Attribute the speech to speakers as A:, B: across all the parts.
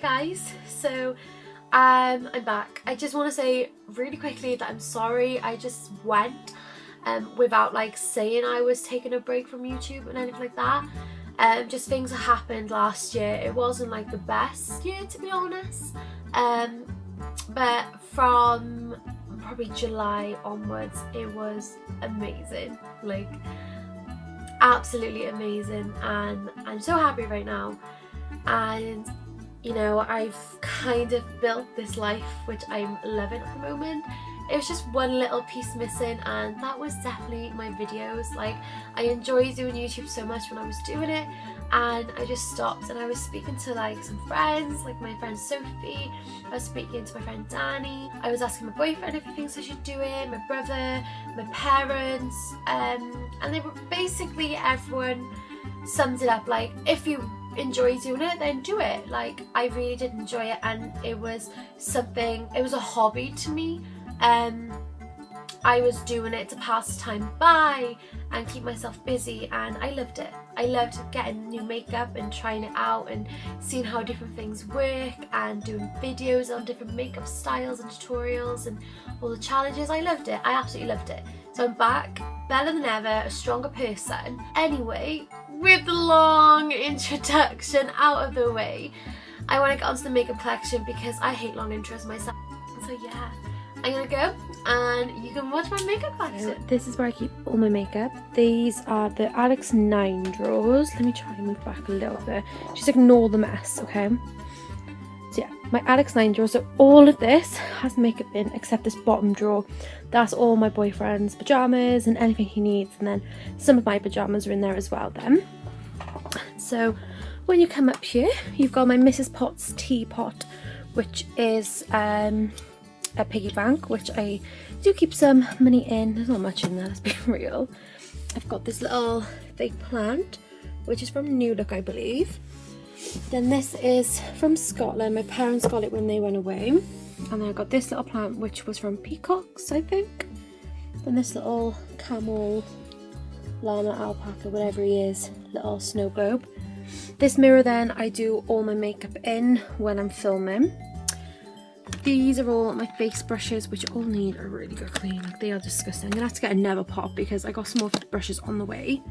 A: Hi guys, so I'm back. I just want to say really quickly that I'm sorry I just went without like saying I was taking a break from YouTube and anything like that. Just things that happened last year. It wasn't like the best year, to be honest, but from probably July onwards it was amazing, like absolutely amazing, and I'm so happy right now. And you know, I've kind of built this life which I'm loving at the moment. It was just one little piece missing, and that was definitely my videos. Like, I enjoyed doing YouTube so much when I was doing it, and I just stopped, and I was speaking to like some friends, like my friend Sophie, I was speaking to my friend Danny, I was asking my boyfriend if he thinks I should do it, my brother, my parents, and they were basically, everyone summed it up like, if you enjoy doing it, then do it. Like, I really did enjoy it, and it was something, it was a hobby to me. I was doing it to pass the time by and keep myself busy, and I loved it. I loved getting new makeup and trying it out and seeing how different things work and doing videos on different makeup styles and tutorials and all the challenges. I loved it. I absolutely loved it. So I'm back, better than ever, a stronger person. Anyway, with the long introduction out of the way, I want to get onto the makeup collection because I hate long intros myself. So yeah, I'm gonna go and you can watch my makeup collection.
B: So this is where I keep all my makeup. These are the Alex 9 drawers. Let me try and move back a little bit. Just ignore the mess, okay? So yeah, my Alex 9 drawer. So all of this has makeup in except this bottom drawer. That's all my boyfriend's pyjamas and anything he needs, and then some of my pyjamas are in there as well then. So when you come up here, you've got my Mrs. Potts teapot, which is a piggy bank, which I do keep some money in. There's not much in there, let's be real. I've got this little fake plant, which is from New Look, I believe. Then this is from Scotland. My parents got it when they went away. And then I got this little plant, which was from Peacocks, I think. And this little camel, llama, alpaca, whatever he is, little snow globe. This mirror then I do all my makeup in when I'm filming. These are all my face brushes, which all need a really good clean. Like, they are disgusting. I'm gonna have to get another pot because I got some more brushes on the way.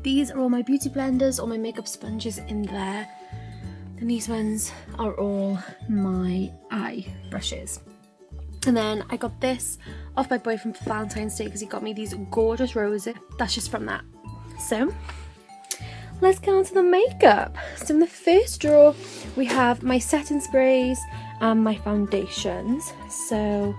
B: These are all my beauty blenders, all my makeup sponges in there. And these ones are all my eye brushes. And then I got this off my boyfriend for Valentine's Day because he got me these gorgeous roses. That's just from that. So let's get on to the makeup. So in the first drawer we have my setting sprays and my foundations. So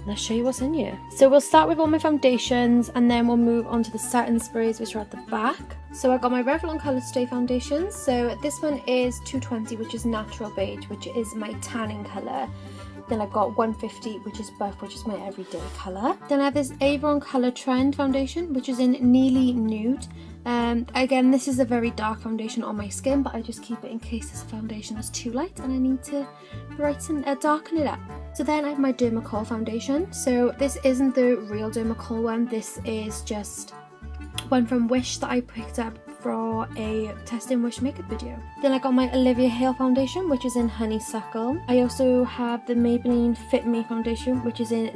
B: let's show you what's in here. So we'll start with all my foundations, and then we'll move on to the setting sprays, which are at the back. So I got my Revlon Colour Stay foundations. So this one is 220, which is natural beige, which is my tanning colour. Then I've got 150, which is buff, which is my everyday colour. Then I have this Avon Colour Trend foundation, which is in Nearly Nude. Again, this is a very dark foundation on my skin, but I just keep it in case this foundation is too light and I need to darken it up. So then I have my Dermacol foundation. So this isn't the real Dermacol one. This is just one from Wish that I picked up for a testing Wish makeup video. Then I got my Olivia Hale foundation, which is in Honeysuckle. I also have the Maybelline Fit Me foundation, which is in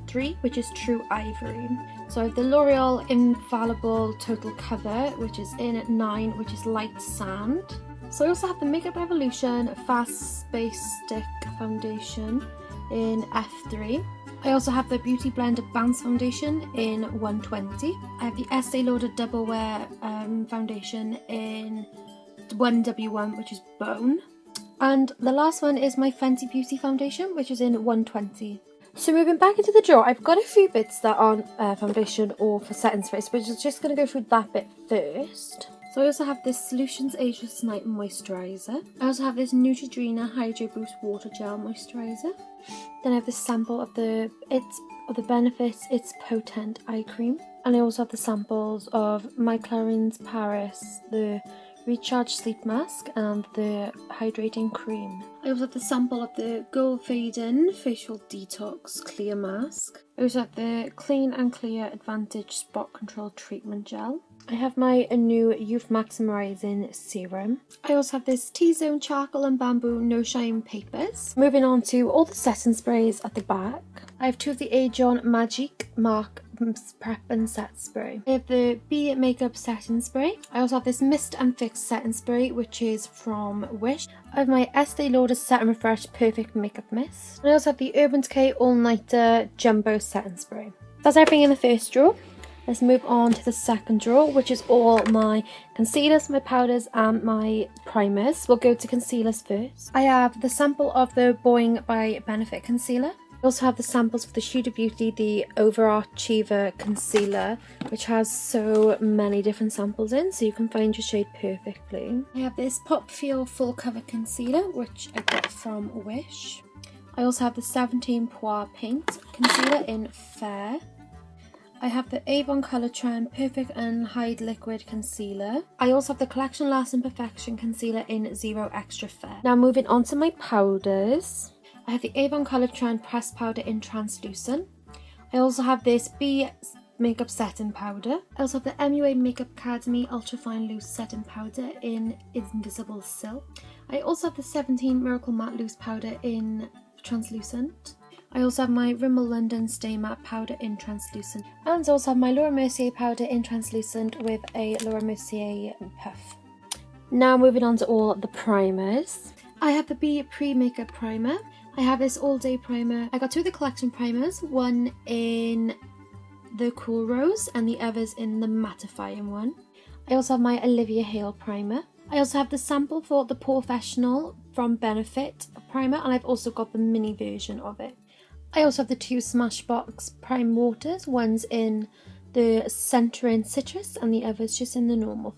B: 03, which is True Ivory. So I have the L'Oreal Infallible Total Cover, which is in 9, which is Light Sand. So I also have the Makeup Revolution Fast Space Stick foundation in F3. I also have the Beauty Blend Advanced foundation in 120. I have the Estee Lauder Double Wear foundation in 1W1, which is Bone. And the last one is my Fenty Beauty foundation, which is in 120. So moving back into the drawer, I've got a few bits that aren't foundation or for setting sprays, but I'm just going to go through that bit first. So I also have this Solutions Ageless Night Moisturiser. I also have this Neutrogena Hydro Boost Water Gel Moisturiser. Then I have this sample of the Benefits It's Potent Eye Cream. And I also have the samples of my Clarins Paris, the Recharge Sleep Mask and the Hydrating Cream. I also have the sample of the Gold Fading Facial Detox Clear Mask. I also have the Clean and Clear Advantage Spot Control Treatment Gel. I have my new Youth Maximising Serum. I also have this T-Zone Charcoal and Bamboo No Shine Papers. Moving on to all the setting sprays at the back. I have 2 of the Aegon Magic Mark Prep and Set Spray. I have the Be Makeup Setting Spray. I also have this Mist and Fix Setting Spray, which is from Wish. I have my Estee Lauder Set and Refresh Perfect Makeup Mist. And I also have the Urban Decay All Nighter Jumbo Setting Spray. That's everything in the first drawer. Let's move on to the second drawer, which is all my concealers, my powders and my primers. We'll go to concealers first. I have the sample of the Boing by Benefit Concealer. I also have the samples for the Huda Beauty, the Overachiever Concealer, which has so many different samples in, so you can find your shade perfectly. I have this Pop Feel Full Cover Concealer, which I got from Wish. I also have the 17 Poir Paint Concealer in Fair. I have the Avon Colour Trend Perfect and Hide Liquid Concealer. I also have the Collection Lasting Perfection Concealer in Zero Extra Fair. Now moving on to my powders. I have the Avon Colour Trend Pressed Powder in Translucent. I also have this Be Makeup Setting Powder. I also have the MUA Makeup Academy Ultra Fine Loose Setting Powder in Invisible Silk. I also have the 17 Miracle Matte Loose Powder in Translucent. I also have my Rimmel London Stay Matte Powder in Translucent. And I also have my Laura Mercier powder in Translucent with a Laura Mercier puff. Now moving on to all the primers. I have the Be Pre-Makeup Primer. I have this All Day Primer. I got 2 of the collection primers, one in the Cool Rose and the others in the mattifying one. I also have my Olivia Hale Primer. I also have the sample for the Professional from Benefit Primer, and I've also got the mini version of it. I also have the 2 Smashbox Prime Waters, one's in the Centering Citrus and the other's just in the normal.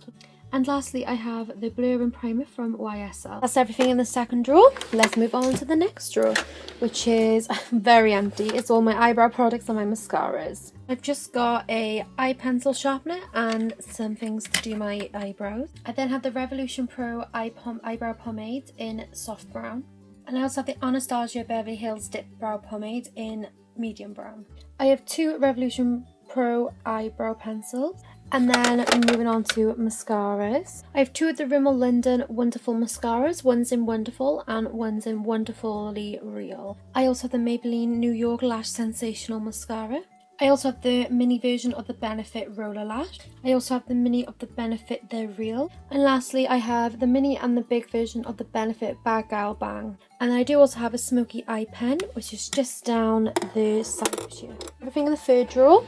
B: And lastly, I have the Blurring Primer from YSL. That's everything in the second drawer. Let's move on to the next drawer, which is very empty. It's all my eyebrow products and my mascaras. I've just got a eye pencil sharpener and some things to do my eyebrows. I then have the Revolution Pro Eyebrow Pomade in Soft Brown. And I also have the Anastasia Beverly Hills Dip Brow Pomade in Medium Brown. I have 2 Revolution Pro Eyebrow Pencils. And then moving on to mascaras. I have 2 of the Rimmel London Wonderful Mascaras. One's in Wonderful and one's in Wonderfully Real. I also have the Maybelline New York Lash Sensational Mascara. I also have the mini version of the Benefit Roller Lash. I also have the mini of the Benefit The Real. And lastly, I have the mini and the big version of the Benefit Bad Gal Bang. And I do also have a smoky eye pen, which is just down the side here. Everything in the third drawer.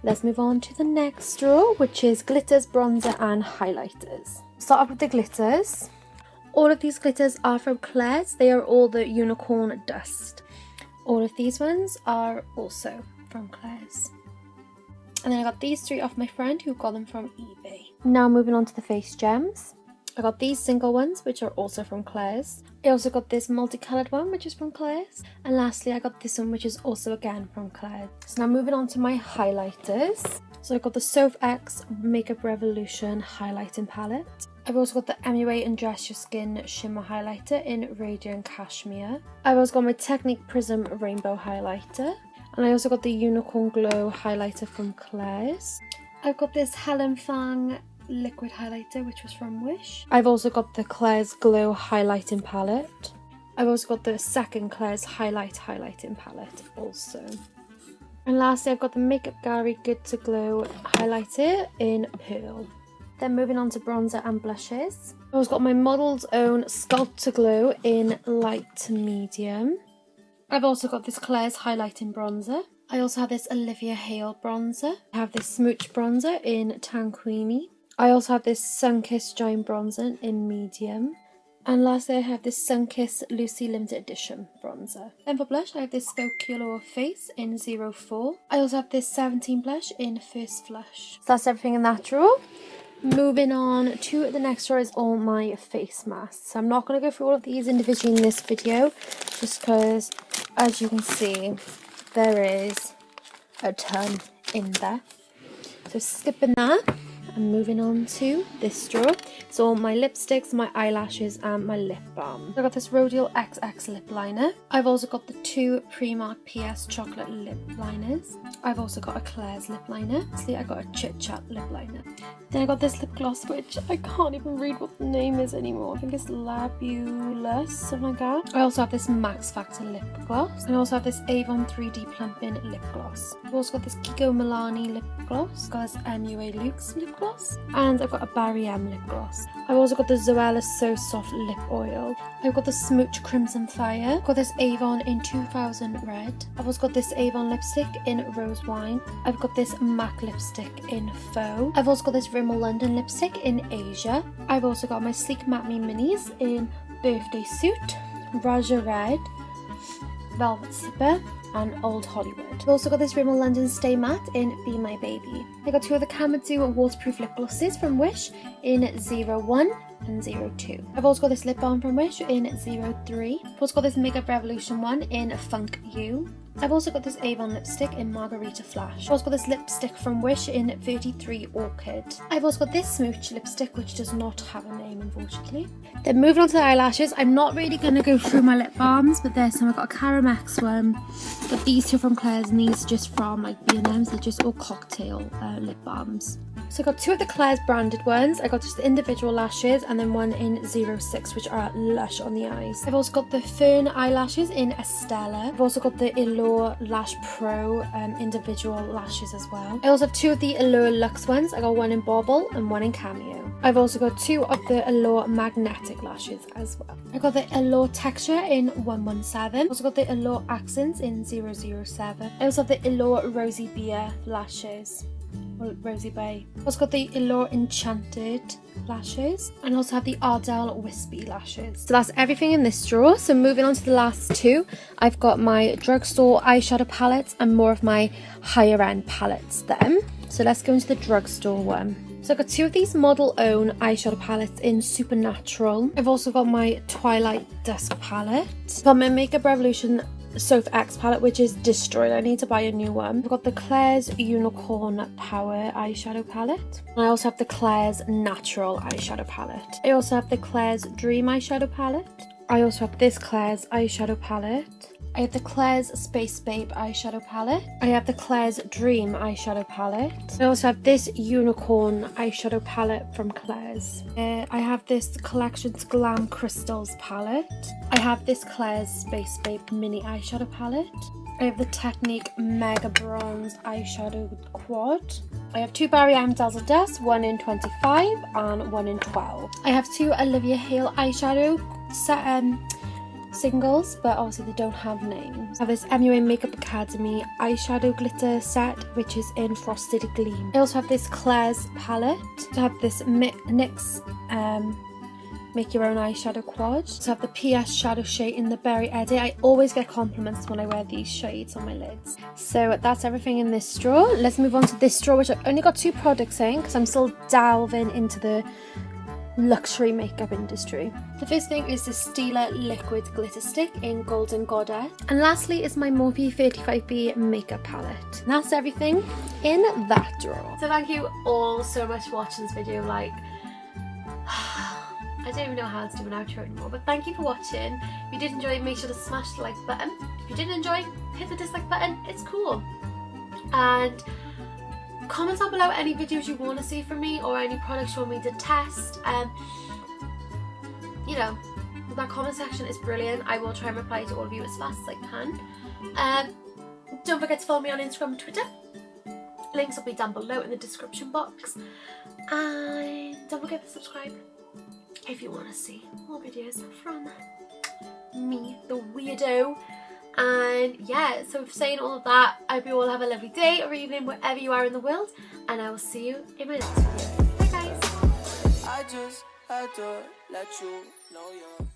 B: Let's move on to the next drawer, which is glitters, bronzer and highlighters. Start off with the glitters. All of these glitters are from Claire's. They are all the Unicorn Dust. All of these ones are also from Claire's. And then I got these 3 off my friend who got them from eBay. Now moving on to the face gems. I got these single ones, which are also from Claire's. I also got this multicoloured one, which is from Claire's. And lastly, I got this one, which is also again from Claire's. So now moving on to my highlighters. So I got the Soph X Makeup Revolution Highlighting Palette. I've also got the MUA Undress Your Skin Shimmer Highlighter in Radiant Cashmere. I've also got my Technique Prism Rainbow Highlighter. And I also got the Unicorn Glow Highlighter from Claire's. I've got this Helen Fang liquid highlighter, which was from Wish. I've also got the Claire's Glow Highlighting Palette. I've also got the second Claire's Highlighting Palette also. And lastly, I've got the Makeup Gallery Good to Glow Highlighter in Pearl. Then moving on to bronzer and blushes. I've also got my Model's Own Sculpt to Glow in light to medium. I've also got this Claire's Highlighting Bronzer. I also have this Olivia Hale Bronzer. I have this Smooch Bronzer in Tan Creamy. I also have this Sunkissed Giant Bronzer in medium. And lastly, I have this Sunkissed Lucy Limited Edition Bronzer. Then for blush, I have this Folklore Face in 04. I also have this 17 blush in First Flush. So that's everything in that drawer. Moving on to the next drawer is all my face masks. I'm not going to go through all of these individually in this video, just because, as you can see, there is a ton in there. So skipping that. And moving on to this drawer. So my lipsticks, my eyelashes and my lip balm. I got this Rodial XX lip liner. I've also got the two Primark PS chocolate lip liners. I've also got a Claire's lip liner. Lastly, I got a Chit Chat lip liner. Then I got this lip gloss, which I can't even read what the name is anymore. I think it's Labulous, something like that. I also have this Max Factor lip gloss. I also have this Avon 3D Plumping lip gloss. I've also got this Kiko Milani lip gloss. I've got this MUA Luxe lip gloss. And I've got a Barry M lip gloss. I've also got the Zoella So Soft lip oil. I've got the Smooch Crimson Fire. I've got this Avon in 2000 Red. I've also got this Avon lipstick in Rose Wine. I've got this MAC lipstick in Faux. I've also got this Rimmel London lipstick in Asia. I've also got my Sleek Matte Me Minis in Birthday Suit, Raja Red, Velvet Slipper and Old Hollywood. I've also got this Rimmel London Stay Matte in Be My Baby. I got two of the Kamadou waterproof lip glosses from Wish in 01 and 02. I've also got this lip balm from Wish in 03. I've also got this Makeup Revolution one in Funk You. I've also got this Avon lipstick in Margarita Flash. I've also got this lipstick from Wish in 33 Orchid. I've also got this Smooch lipstick, which does not have a name, unfortunately. Then moving on to the eyelashes, I'm not really going to go through my lip balms, but there's some. I've got a Caramex one. Got these two from Claire's, and these just from like B&M's. They're just all cocktail lip balms. So I got two of the Claire's branded ones. I got just the individual lashes and then one in 06, which are lush on the eyes. I've also got the Fern eyelashes in Estella. I've also got the Allure Lash Pro individual lashes as well. I also have two of the Allure Luxe ones. I got one in Bauble and one in Cameo. I've also got two of the Allure Magnetic lashes as well. I got the Allure Texture in 117. I also got the Allure Accents in 007. I also have the Allure Rosy Beer lashes. Rosy Bay. I've also got the Allure Enchanted lashes and also have the Ardell Wispy lashes. So that's everything in this drawer. So moving on to the last two, I've got my drugstore eyeshadow palettes and more of my higher end palettes then. So let's go into the drugstore one. So I've got two of these Model Own eyeshadow palettes in Supernatural. I've also got my Twilight Dusk palette. I've got my Makeup Revolution Sofa X palette, which is destroyed. I need to buy a new one. I've got the Claire's Unicorn Power eyeshadow palette. I also have the Claire's Natural eyeshadow palette. I also have the Claire's Dream eyeshadow palette. I also have this Claire's eyeshadow palette. I have the Claire's Space Babe eyeshadow palette. I have the Claire's Dream eyeshadow palette. I also have this Unicorn eyeshadow palette from Claire's. I have this Collections Glam Crystals palette. I have this Claire's Space Babe mini eyeshadow palette. I have the Technique Mega Bronze eyeshadow quad. I have two Barry M Dazzle Dust, one in 25 and one in 12. I have two Olivia Hale eyeshadow set, singles, but obviously they don't have names. I have this MUA Makeup Academy eyeshadow glitter set, which is in Frosted Gleam. I also have this Claire's palette. I have this NYX Make Your Own eyeshadow quad. So I have the PS shadow shade in the Berry Edit. I always get compliments when I wear these shades on my lids. So that's everything in this drawer. Let's move on to this drawer, which I've only got two products in because I'm still delving into the luxury makeup industry. The first thing is the Stila Liquid Glitter Stick in Golden Goddess. And lastly is my Morphe 35B makeup palette. And that's everything in that drawer.
A: So thank you all so much for watching this video. Like, I don't even know how to do an outro anymore, but thank you for watching. If you did enjoy, make sure to smash the like button. If you didn't enjoy, hit the dislike button. It's cool. And comment down below any videos you want to see from me or any products you want me to test. You know, that comment section is brilliant. I will try and reply to all of you as fast as I can. Don't forget to follow me on Instagram and Twitter. Links will be down below in the description box. And don't forget to subscribe if you want to see more videos from me, the weirdo. And yeah, so saying all of that, I hope you all have a lovely day or evening wherever you are in the world, and I will see you in my next video. Bye guys. I just had to let you know you're